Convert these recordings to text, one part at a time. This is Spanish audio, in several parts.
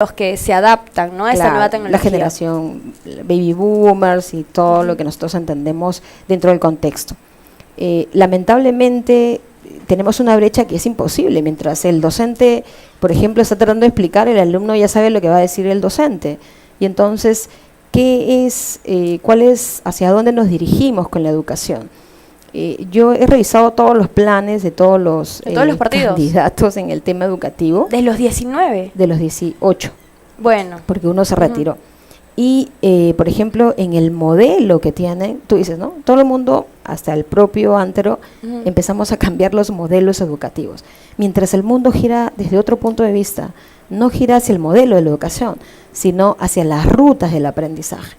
los que se adaptan, ¿no?, a esta nueva tecnología. La generación baby boomers y todo lo que nosotros entendemos dentro del contexto. Lamentablemente tenemos una brecha que es imposible. Mientras el docente, por ejemplo, está tratando de explicar, el alumno ya sabe lo que va a decir el docente. Y entonces, ¿qué es, cuál es, hacia dónde nos dirigimos con la educación? Yo he revisado todos los planes de todos los candidatos en el tema educativo. ¿De los 19? De los 18. Bueno. Porque uno se retiró. Y, por ejemplo, en el modelo que tienen, tú dices, ¿no? Todo el mundo, hasta el propio Antero, empezamos a cambiar los modelos educativos. Mientras el mundo gira desde otro punto de vista, no gira hacia el modelo de la educación, sino hacia las rutas del aprendizaje.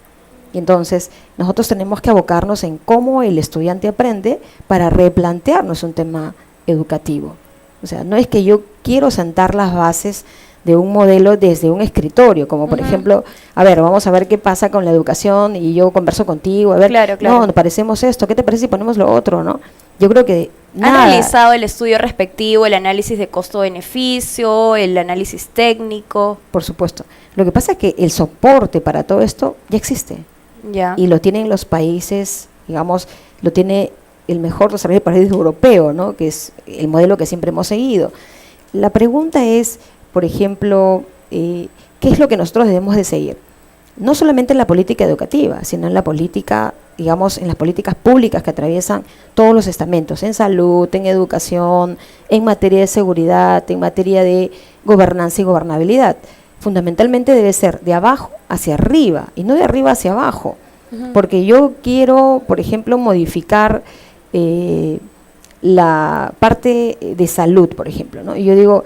Y entonces nosotros tenemos que abocarnos en cómo el estudiante aprende para replantearnos un tema educativo. O sea, no es que yo quiero sentar las bases de un modelo desde un escritorio, como por ejemplo, a ver, vamos a ver qué pasa con la educación y yo converso contigo, a ver, no, nos parecemos esto, ¿qué te parece si ponemos lo otro, no? Yo creo que nada. ¿Han realizado el estudio respectivo, el análisis de costo-beneficio, el análisis técnico? Por supuesto. Lo que pasa es que el soporte para todo esto ya existe. Ya. Y lo tienen los países, digamos, lo tiene el mejor desarrollo del país europeo, ¿no?, que es el modelo que siempre hemos seguido. La pregunta es, por ejemplo, ¿qué es lo que nosotros debemos de seguir? No solamente en la política educativa, sino en la política, digamos, en las políticas públicas que atraviesan todos los estamentos, en salud, en educación, en materia de seguridad, en materia de gobernanza y gobernabilidad. Fundamentalmente debe ser de abajo hacia arriba y no de arriba hacia abajo, porque yo quiero, por ejemplo, modificar la parte de salud, por ejemplo, ¿no? Y yo digo,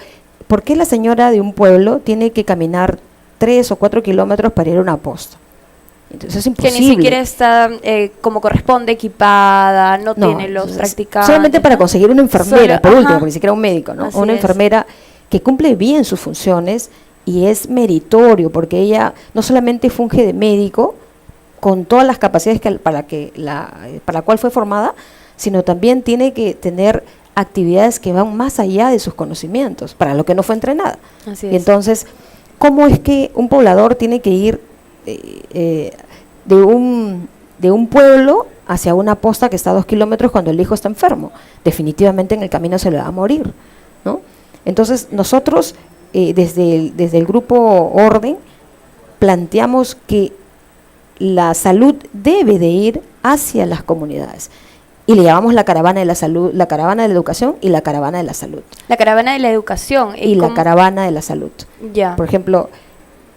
¿por qué la señora de un pueblo tiene que caminar 3 o 4 kilómetros para ir a una posta? Entonces es imposible. Que ni siquiera está como corresponde equipada, no tiene los practicantes. Solamente para conseguir una enfermera, por último, porque ni siquiera un médico, ¿no? Una enfermera que cumple bien sus funciones y es meritorio, porque ella no solamente funge de médico con todas las capacidades para la cual fue formada, sino también tiene que tener actividades que van más allá de sus conocimientos, para lo que no fue entrenada. Así y es. Entonces, ¿cómo es que un poblador tiene que ir de un pueblo hacia una posta que está a 2 kilómetros cuando el hijo está enfermo? Definitivamente en el camino se le va a morir, ¿no? Entonces, nosotros, desde el grupo Orden, planteamos que la salud debe de ir hacia las comunidades. Y le llamamos la caravana de la salud, la caravana de la educación y la caravana de la salud. La caravana de la educación. Y la caravana de la salud. Ya. Por ejemplo,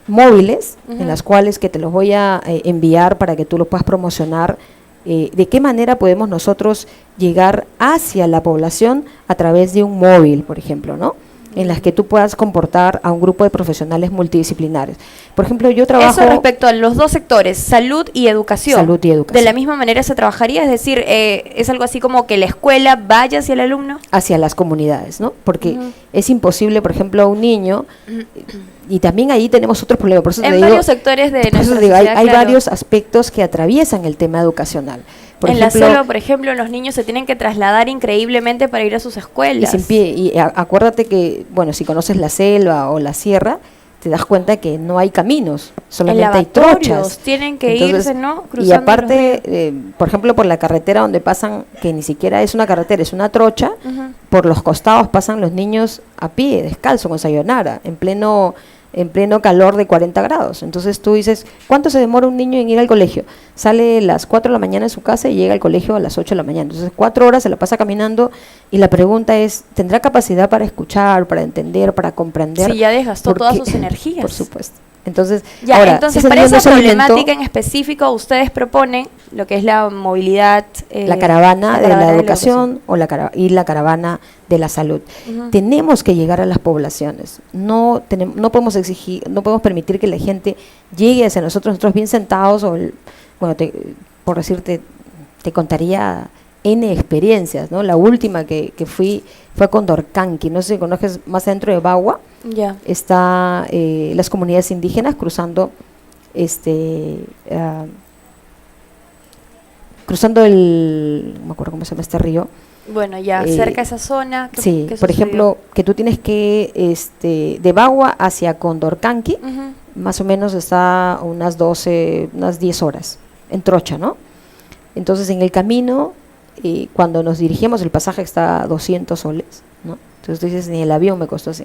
móviles, en las cuales que te los voy a enviar para que tú los puedas promocionar. ¿De qué manera podemos nosotros llegar hacia la población a través de un móvil, por ejemplo, ¿no? En las que tú puedas comportar a un grupo de profesionales multidisciplinares. Por ejemplo, yo trabajo... Eso respecto a los dos sectores, salud y educación. Salud y educación. ¿De la misma manera se trabajaría? Es decir, ¿es algo así como que la escuela vaya hacia el alumno? Hacia las comunidades, ¿no? Porque es imposible, por ejemplo, a un niño... Y también ahí tenemos otros problemas. Por eso en varios sectores de nuestra sociedad, hay varios aspectos que atraviesan el tema educacional. Por ejemplo, la selva, por ejemplo, los niños se tienen que trasladar increíblemente para ir a sus escuelas. Y acuérdate que, bueno, si conoces la selva o la sierra, te das cuenta que no hay caminos, solamente hay trochas. Tienen que irse, ¿no? Cruzando y aparte, por ejemplo, por la carretera donde pasan, que ni siquiera es una carretera, es una trocha, por los costados pasan los niños a pie, descalzo, con sayonara, en pleno calor de 40 grados. Entonces tú dices, ¿cuánto se demora un niño en ir al colegio? Sale a las 4 de la mañana de su casa y llega al colegio a las 8 de la mañana. Entonces 4 horas se la pasa caminando y la pregunta es, ¿tendrá capacidad para escuchar, para entender, para comprender? Sí, ya desgastó todas sus energías. Por supuesto. Entonces, entonces para esa problemática en específico ustedes proponen lo que es la movilidad, la caravana de la educación y la caravana de la salud. Tenemos que llegar a las poblaciones. No podemos permitir que la gente llegue hacia nosotros bien sentados por decirte, te contaría N experiencias, ¿no? La última que fue a Condorcanqui, no sé si conoces, más dentro de Bagua. Ya. Está las comunidades indígenas cruzando no me acuerdo cómo se llama este río, Bueno, ya, cerca de esa zona. Sí, ¿qué por sucedió? ejemplo, que tú tienes que, de Bagua hacia Condorcanqui, Ujú. más o menos está unas 12, unas 10 horas, en trocha, ¿no? Entonces, en el camino, cuando nos dirigimos, el pasaje está a 200 soles, ¿no? Entonces tú dices, ni el avión me costó así,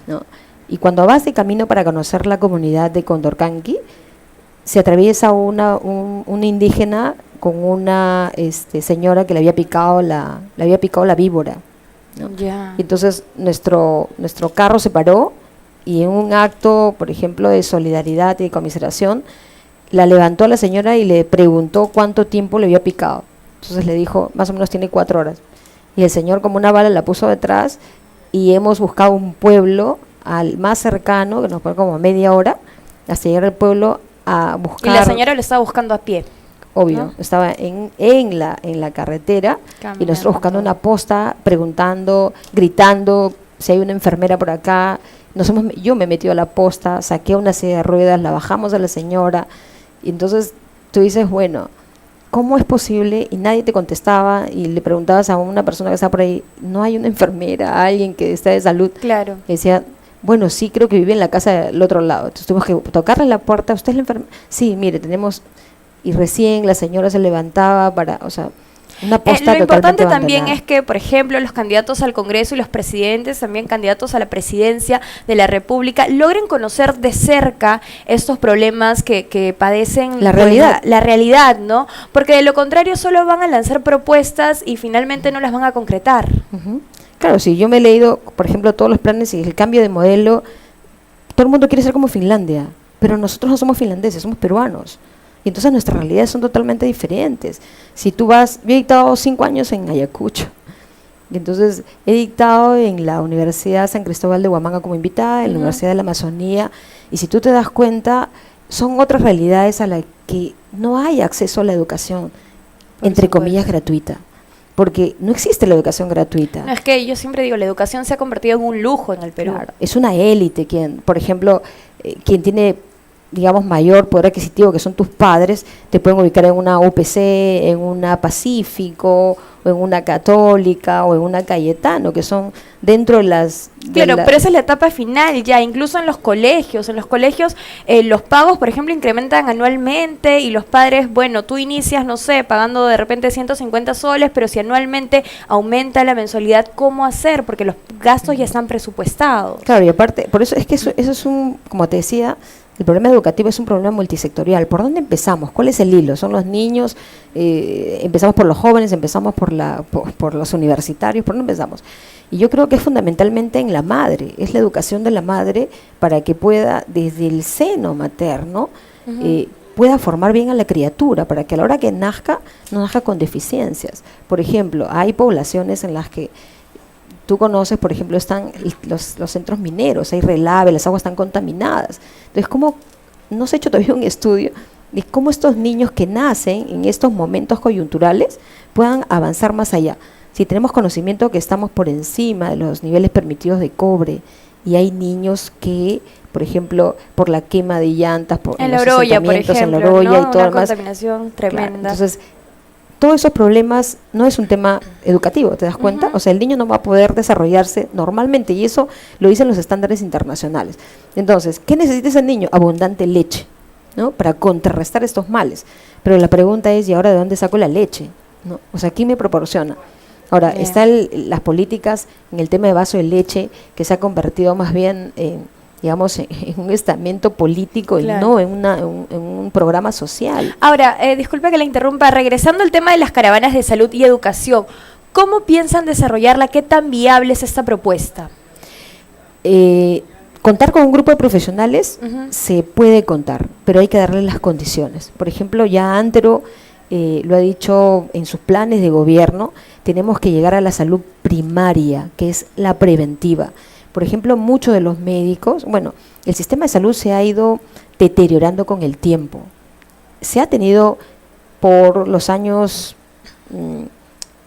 ¿no? Y cuando vas de camino para conocer la comunidad de Condorcanqui, se atraviesa una indígena con una señora que le había picado la víbora, ¿no? Ya. Y entonces nuestro carro se paró y en un acto, por ejemplo, de solidaridad y de conmiseración, la levantó a la señora y le preguntó cuánto tiempo le había picado. Entonces le dijo, más o menos tiene 4 horas. Y el señor, como una bala, la puso detrás y hemos buscado un pueblo al más cercano, que nos fue como media hora, hasta llegar al pueblo a Y buscar. la señora lo estaba buscando a pie. Obvio, ¿no? estaba en la carretera y Caminando. nosotros buscando una posta, preguntando, gritando si hay una enfermera por acá. Yo me metí a la posta, saqué una silla de ruedas, la bajamos a la señora y entonces tú dices, bueno, ¿cómo es posible? Y nadie te contestaba y le preguntabas a una persona que está por ahí, no hay una enfermera, alguien que esté de salud. Claro. Y decía, bueno, sí, creo que vive en la casa del otro lado. Entonces tuvimos que tocarle la puerta, ¿usted es la enfermera? Sí, mire, tenemos. Y recién la señora se levantaba una posta Lo totalmente importante también abandonada. es que, por ejemplo, los candidatos al Congreso y los presidentes, también candidatos a la presidencia de la República, logren conocer de cerca estos problemas que padecen. La realidad. La realidad, ¿no? Porque de lo contrario solo van a lanzar propuestas y finalmente no las van a concretar. Ujú. Claro, sí, yo me he leído, por ejemplo, todos los planes y el cambio de modelo. Todo el mundo quiere ser como Finlandia, pero nosotros no somos finlandeses, somos peruanos. Y entonces nuestras realidades son totalmente diferentes. Si tú vas, yo he dictado 5 años en Ayacucho, y entonces he dictado en la Universidad San Cristóbal de Huamanga como invitada, en la Universidad de la Amazonía, y si tú te das cuenta, son otras realidades a las que no hay acceso a la educación, entre comillas, gratuita, porque no existe la educación gratuita. No, es que yo siempre digo, la educación se ha convertido en un lujo en el Perú. Claro, es una élite quien, por ejemplo, quien tiene, digamos, mayor poder adquisitivo, que son tus padres, te pueden ubicar en una UPC, en una Pacífico, o en una Católica, o en una Cayetano, que son dentro de las. Claro, pero esa es la etapa final ya, incluso en los colegios. En los colegios los pagos, por ejemplo, incrementan anualmente y los padres, bueno, tú inicias, no sé, pagando de repente 150 soles, pero si anualmente aumenta la mensualidad, ¿cómo hacer? Porque los gastos ya están presupuestados. Claro, y aparte, por eso es que eso es como te decía, el problema educativo es un problema multisectorial. ¿Por dónde empezamos? ¿Cuál es el hilo? ¿Son los niños? ¿Empezamos por los jóvenes? ¿Empezamos por los universitarios? ¿Por dónde empezamos? Y yo creo que es fundamentalmente en la madre, es la educación de la madre para que pueda, desde el seno materno, pueda formar bien a la criatura, para que a la hora que nazca, no nazca con deficiencias. Por ejemplo, hay poblaciones en las que tú conoces, por ejemplo, están los centros mineros, hay relave, las aguas están contaminadas. Entonces, ¿cómo no se ha hecho todavía un estudio de cómo estos niños que nacen en estos momentos coyunturales puedan avanzar más allá? Si tenemos conocimiento que estamos por encima de los niveles permitidos de cobre y hay niños que, por ejemplo, por la quema de llantas, En los la Oroya, por asentamientos, ejemplo, en la Oroya ¿no? y todo Una lo demás. contaminación tremenda. Claro, entonces, todos esos problemas no es un tema educativo, ¿te das cuenta? O sea, el niño no va a poder desarrollarse normalmente y eso lo dicen los estándares internacionales. Entonces, ¿qué necesita ese niño? Abundante leche, ¿no? Para contrarrestar estos males. Pero la pregunta es, ¿y ahora de dónde saco la leche? ¿No? O sea, ¿quién me proporciona? Ahora, Bien. están las políticas en el tema de vaso de leche, que se ha convertido más bien en, digamos, en un estamento político Claro. y no en un programa social. Ahora, disculpe que la interrumpa, regresando al tema de las caravanas de salud y educación, ¿cómo piensan desarrollarla? ¿Qué tan viable es esta propuesta? Contar con un grupo de profesionales Ujú. se puede contar, pero hay que darle las condiciones. Por ejemplo, ya Antero lo ha dicho en sus planes de gobierno, tenemos que llegar a la salud primaria, que es la preventiva. Por ejemplo, muchos de los médicos, bueno, el sistema de salud se ha ido deteriorando con el tiempo. Se ha tenido por los años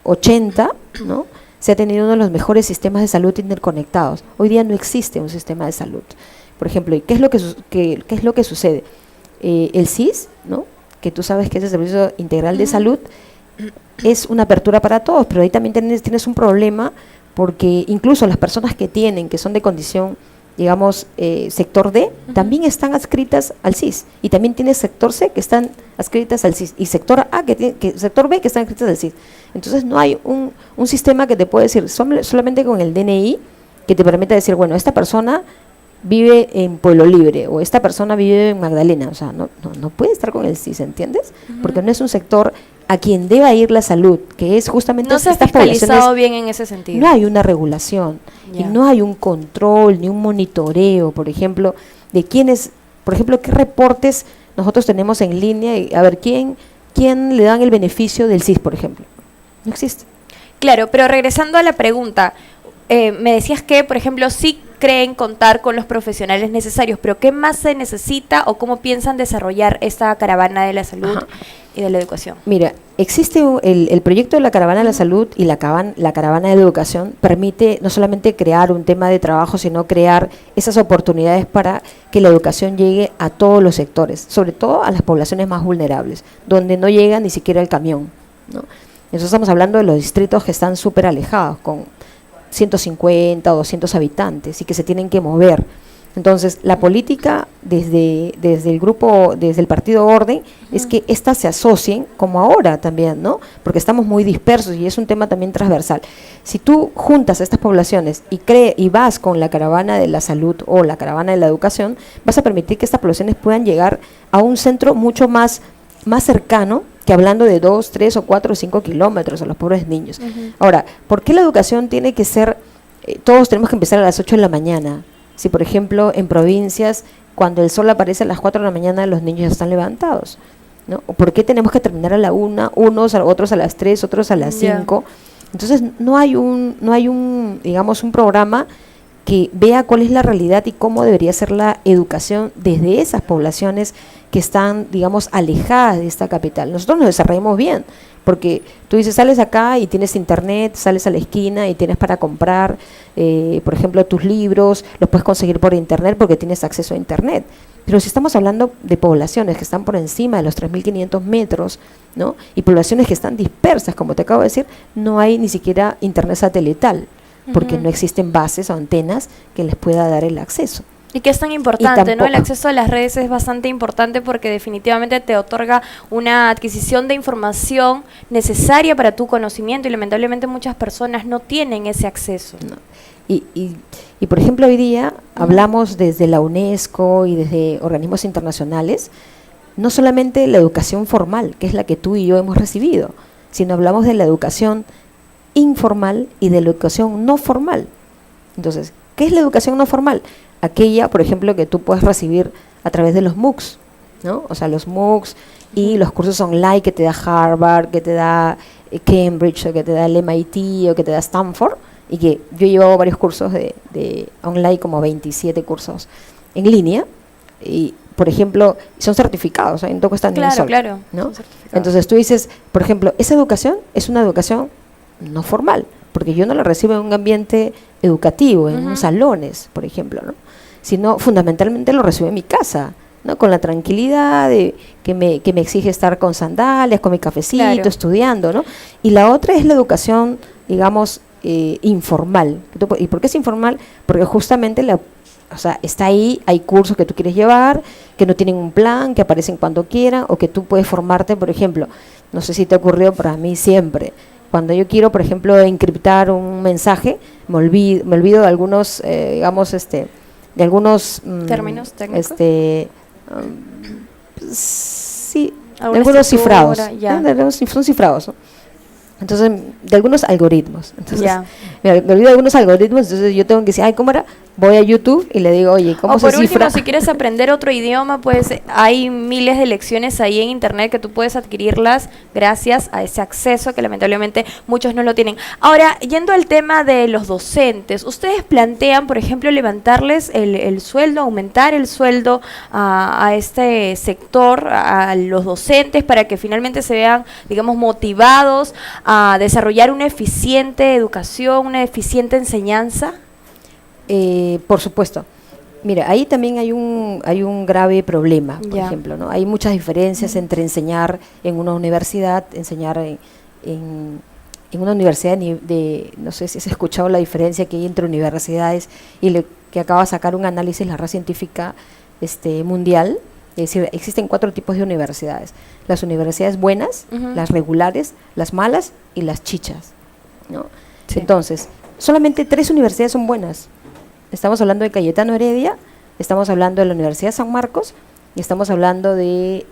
80, ¿no? Se ha tenido uno de los mejores sistemas de salud interconectados. Hoy día no existe un sistema de salud. Por ejemplo, ¿y qué es lo que sucede? El SIS, ¿no? Que tú sabes que es el Servicio Integral de Salud, es una apertura para todos, pero ahí también tienes un problema porque incluso las personas que son de condición, digamos, sector D, también están adscritas al CIS, y también tienes sector C que están adscritas al CIS, y sector A, sector B que están adscritas al CIS. Entonces no hay un sistema que te puede decir, solamente con el DNI, que te permita decir, bueno, esta persona vive en Pueblo Libre, o esta persona vive en Magdalena. O sea, no puede estar con el CIS, ¿entiendes? Porque no es un sector a quien deba ir la salud, que es justamente no se ha fiscalizado bien en ese sentido. No hay una regulación, y no hay un control, ni un monitoreo, por ejemplo, de quiénes, por ejemplo, qué reportes nosotros tenemos en línea, y a ver, quién le dan el beneficio del CIS, por ejemplo. No existe. Claro, pero regresando a la pregunta, me decías que, por ejemplo, sí creen contar con los profesionales necesarios, pero ¿qué más se necesita o cómo piensan desarrollar esta caravana de la salud y de la educación? Mira, existe el proyecto de la caravana de la salud, y la caravana de educación permite no solamente crear un tema de trabajo, sino crear esas oportunidades para que la educación llegue a todos los sectores, sobre todo a las poblaciones más vulnerables, donde no llega ni siquiera el camión, ¿no? Entonces estamos hablando de los distritos que están súper alejados, con 150 o 200 habitantes, y que se tienen que mover. Entonces, la política desde el Partido Orden es que éstas se asocien, como ahora también, ¿no? Porque estamos muy dispersos y es un tema también transversal. Si tú juntas a estas poblaciones y vas con la caravana de la salud o la caravana de la educación, vas a permitir que estas poblaciones puedan llegar a un centro mucho más cercano, que hablando de 2, 3 o 4 o 5 kilómetros a los pobres niños. Ahora, ¿por qué la educación tiene que ser, todos tenemos que empezar a las 8 de la mañana? Si, por ejemplo, en provincias, cuando el sol aparece a las 4 de la mañana, los niños ya están levantados, ¿no? ¿Por qué tenemos que terminar a la 1, otros a las 3, otros a las 5? Entonces, no hay un, digamos, un programa que vea cuál es la realidad y cómo debería ser la educación desde esas poblaciones que están, digamos, alejadas de esta capital. Nosotros nos desarrollamos bien, porque tú dices, sales acá y tienes internet, sales a la esquina y tienes para comprar, por ejemplo, tus libros, los puedes conseguir por internet porque tienes acceso a internet. Pero si estamos hablando de poblaciones que están por encima de los 3.500 metros, ¿no? Y poblaciones que están dispersas, como te acabo de decir, no hay ni siquiera internet satelital, porque no existen bases o antenas que les pueda dar el acceso. Y que es tan importante, ¿no? El acceso a las redes es bastante importante porque definitivamente te otorga una adquisición de información necesaria para tu conocimiento, y lamentablemente muchas personas no tienen ese acceso. No. Y por ejemplo, hoy día hablamos desde la UNESCO y desde organismos internacionales, no solamente la educación formal, que es la que tú y yo hemos recibido, sino hablamos de la educación informal y de la educación no formal. Entonces, ¿qué es la educación no formal? Aquella, por ejemplo, que tú puedes recibir a través de los MOOCs, ¿no? O sea, los MOOCs y los cursos online que te da Harvard, que te da Cambridge, o que te da el MIT, o que te da Stanford, y que yo llevo varios cursos de online, como 27 cursos en línea, y por ejemplo, son certificados, ¿eh? No cuestan ni un sol, claro, ¿no? Entonces tú dices, por ejemplo, esa educación es una educación no formal, porque yo no la recibo en un ambiente educativo, en unos salones, por ejemplo, ¿no? Sino fundamentalmente lo recibo en mi casa, ¿no? Con la tranquilidad de que me exige estar con sandalias, con mi cafecito, estudiando, ¿no? Y la otra es la educación, digamos, informal. ¿Y por qué es informal? Porque justamente o sea, está ahí, hay cursos que tú quieres llevar, que no tienen un plan, que aparecen cuando quieran, o que tú puedes formarte, por ejemplo, no sé si te ha ocurrido, pero a mí siempre, cuando yo quiero, por ejemplo, encriptar un mensaje, me olvido de algunos, digamos, de algunos términos técnicos. Sí, de algunos cifrados, son cifrados, ¿no? Entonces, de algunos algoritmos. Entonces, me olvido de algunos algoritmos, entonces yo tengo que decir, ay, ¿cómo era? Voy a YouTube y le digo, oye, ¿cómo se cifra? O por último, si quieres aprender otro idioma, pues hay miles de lecciones ahí en internet que tú puedes adquirirlas gracias a ese acceso que lamentablemente muchos no lo tienen. Ahora, yendo al tema de los docentes, ¿ustedes plantean, por ejemplo, levantarles el sueldo, aumentar el sueldo a este sector, a los docentes, para que finalmente se vean, digamos, motivados a desarrollar una eficiente educación, una eficiente enseñanza? Por supuesto. Mira, ahí también hay un grave problema, por ejemplo, ¿no? Hay muchas diferencias entre enseñar en una universidad, enseñar en una universidad no sé si has escuchado la diferencia que hay entre universidades que acaba de sacar un análisis la red científica mundial. Es decir, existen 4 tipos de universidades: las universidades buenas, las regulares, las malas y las chichas, ¿no? Sí. Entonces, solamente 3 universidades son buenas. Estamos hablando de Cayetano Heredia, estamos hablando de la Universidad de San Marcos y estamos hablando de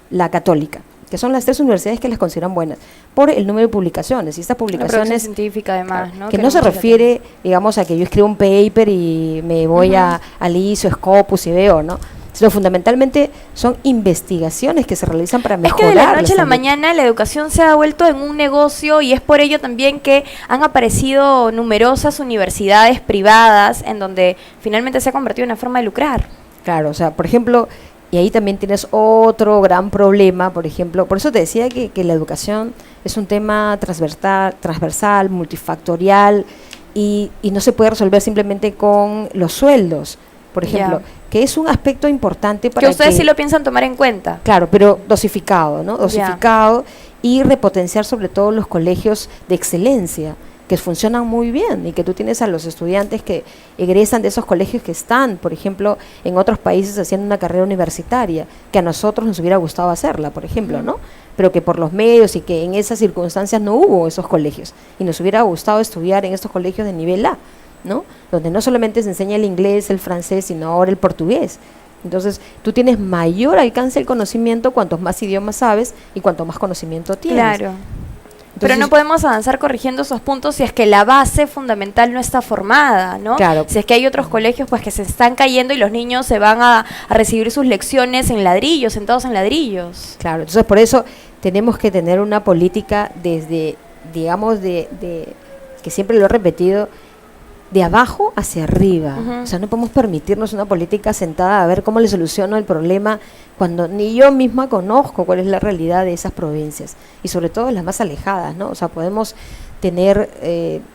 la Católica, que son las 3 universidades que las consideran buenas por el número de publicaciones. Y estas publicaciones científica además, claro, ¿no? Que no se refiere, digamos, a que yo escribo un paper y me voy al ISO, Scopus y veo, ¿no? Sino fundamentalmente son investigaciones que se realizan para mejorar. Es que de la noche a la mañana la educación se ha vuelto en un negocio, y es por ello también que han aparecido numerosas universidades privadas en donde finalmente se ha convertido en una forma de lucrar. Claro, o sea, por ejemplo, y ahí también tienes otro gran problema, por ejemplo, por eso te decía que la educación es un tema transversal, multifactorial, y no se puede resolver simplemente con los sueldos, por ejemplo, que es un aspecto importante para que ustedes sí lo piensan tomar en cuenta. Claro, pero dosificado, ¿no? Dosificado y repotenciar sobre todo los colegios de excelencia, que funcionan muy bien y que tú tienes a los estudiantes que egresan de esos colegios que están, por ejemplo, en otros países haciendo una carrera universitaria, que a nosotros nos hubiera gustado hacerla, por ejemplo, ¿no? Pero que por los medios y que en esas circunstancias no hubo esos colegios y nos hubiera gustado estudiar en estos colegios de nivel A, ¿no? Donde no solamente se enseña el inglés, el francés, sino ahora el portugués. Entonces, tú tienes mayor alcance del conocimiento cuantos más idiomas sabes y cuanto más conocimiento tienes. Claro. Entonces, pero no podemos avanzar corrigiendo esos puntos si es que la base fundamental no está formada, ¿no? Claro. Si es que hay otros colegios pues que se están cayendo y los niños se van a recibir sus lecciones en ladrillos, sentados en ladrillos. Claro, entonces por eso tenemos que tener una política desde, digamos, de que siempre lo he repetido, de abajo hacia arriba. O sea, no podemos permitirnos una política sentada a ver cómo le soluciono el problema cuando ni yo misma conozco cuál es la realidad de esas provincias y sobre todo las más alejadas, ¿no? O sea, podemos tener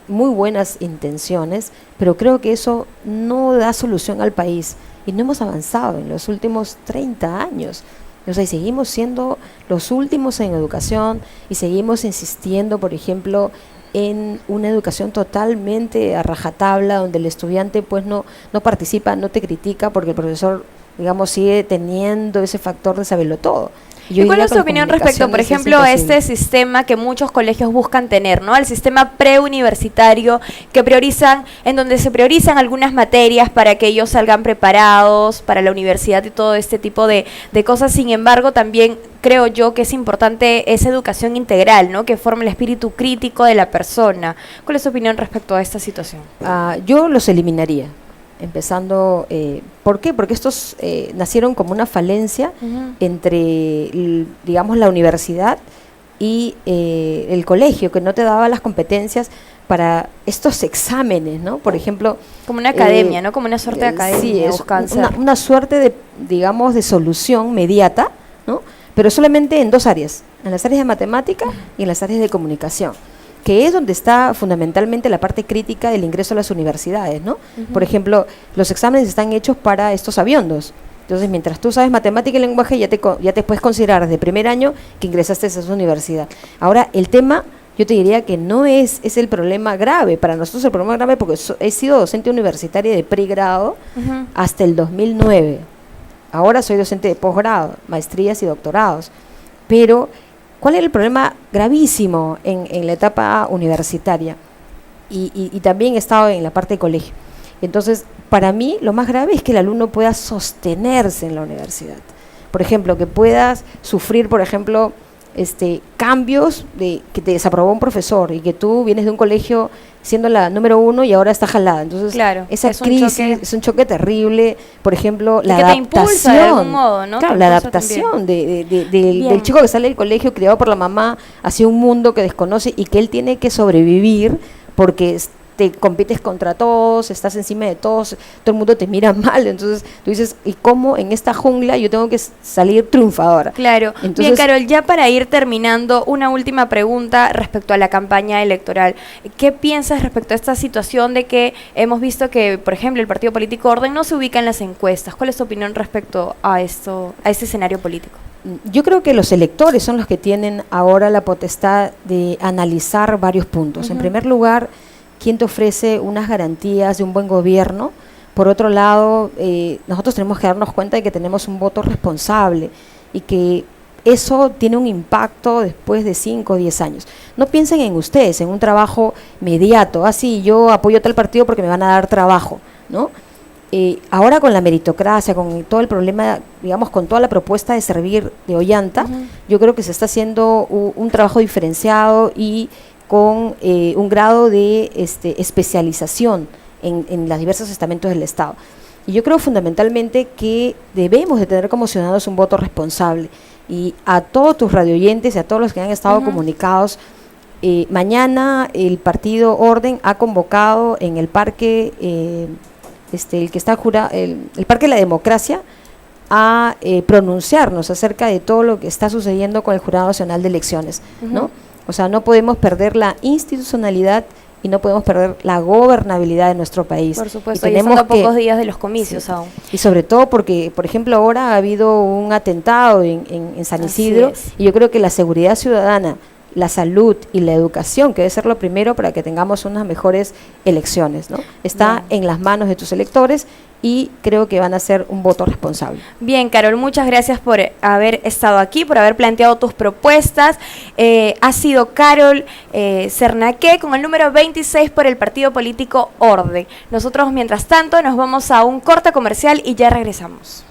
muy buenas intenciones, pero creo que eso no da solución al país y no hemos avanzado en los últimos 30 años. O sea, y seguimos siendo los últimos en educación y seguimos insistiendo, por ejemplo, en una educación totalmente a rajatabla, donde el estudiante pues no participa, no te critica, porque el profesor, digamos, sigue teniendo ese factor de saberlo todo. ¿Y cuál es tu opinión respecto, por ejemplo, a este sistema que muchos colegios buscan tener, ¿no? Al sistema preuniversitario que priorizan, en donde se priorizan algunas materias para que ellos salgan preparados para la universidad y todo este tipo de cosas. Sin embargo, también creo yo que es importante esa educación integral, ¿no? Que forme el espíritu crítico de la persona. ¿Cuál es tu opinión respecto a esta situación? Yo los eliminaría. Empezando, ¿por qué? Porque estos nacieron como una falencia entre, digamos, la universidad y el colegio, que no te daba las competencias para estos exámenes, ¿no? Por ejemplo... Como una academia, ¿no? Como una suerte de academia. Sí, es una suerte de, digamos, de solución mediata, ¿no? Pero solamente en 2 áreas, en las áreas de matemática y en las áreas de comunicación, que es donde está fundamentalmente la parte crítica del ingreso a las universidades, ¿no? Por ejemplo, los exámenes están hechos para estos sabiondos. Entonces, mientras tú sabes matemática y lenguaje, ya te puedes considerar desde primer año que ingresaste a esa universidad. Ahora, el tema, yo te diría que no es el problema grave. Para nosotros el problema grave, porque he sido docente universitaria de pregrado hasta el 2009. Ahora soy docente de posgrado, maestrías y doctorados. Pero ¿cuál era el problema gravísimo en la etapa universitaria? Y también he estado en la parte de colegio. Entonces, para mí, lo más grave es que el alumno pueda sostenerse en la universidad. Por ejemplo, que puedas sufrir, por ejemplo, cambios de que te desaprobó un profesor y que tú vienes de un colegio siendo la número 1 y ahora está jalada. Entonces, claro, esa crisis es un choque terrible. Por ejemplo, la adaptación, te impulsa de algún modo, ¿no? Claro, la adaptación del chico que sale del colegio criado por la mamá hacia un mundo que desconoce y que él tiene que sobrevivir porque te compites contra todos, estás encima de todos, todo el mundo te mira mal, entonces tú dices, ¿y cómo en esta jungla yo tengo que salir triunfadora? Claro. Entonces, bien, Carol, ya para ir terminando, una última pregunta respecto a la campaña electoral. ¿Qué piensas respecto a esta situación de que hemos visto que, por ejemplo, el partido político Orden no se ubica en las encuestas? ¿Cuál es tu opinión respecto a esto, a este escenario político? yo creo que los electores son los que tienen ahora la potestad de analizar varios puntos. En primer lugar, ¿quién te ofrece unas garantías de un buen gobierno? Por otro lado, nosotros tenemos que darnos cuenta de que tenemos un voto responsable y que eso tiene un impacto después de 5 o 10 años. No piensen en ustedes, en un trabajo inmediato, así yo apoyo a tal partido porque me van a dar trabajo, ¿no? Ahora con la meritocracia, con todo el problema, digamos, con toda la propuesta de servir de Ollanta, yo creo que se está haciendo un trabajo diferenciado y con un grado de especialización en los diversos estamentos del Estado. Y yo creo fundamentalmente que debemos de tener como ciudadanos un voto responsable. Y a todos tus radioyentes y a todos los que han estado comunicados, mañana el partido Orden ha convocado en el parque, el que está el Parque de la Democracia, a pronunciarnos acerca de todo lo que está sucediendo con el Jurado Nacional de Elecciones, ¿no? O sea, no podemos perder la institucionalidad y no podemos perder la gobernabilidad de nuestro país. Por supuesto, y tenemos pocos días de los comicios aún. Y sobre todo porque, por ejemplo, ahora ha habido un atentado en San Isidro, y yo creo que la seguridad ciudadana, la salud y la educación, que debe ser lo primero para que tengamos unas mejores elecciones, ¿no? Está en las manos de tus electores y creo que van a ser un voto responsable. Bien, Carol, muchas gracias por haber estado aquí, por haber planteado tus propuestas. Ha sido Carol Cernaque con el número 26 por el partido político Orden. Nosotros, mientras tanto, nos vamos a un corte comercial y ya regresamos.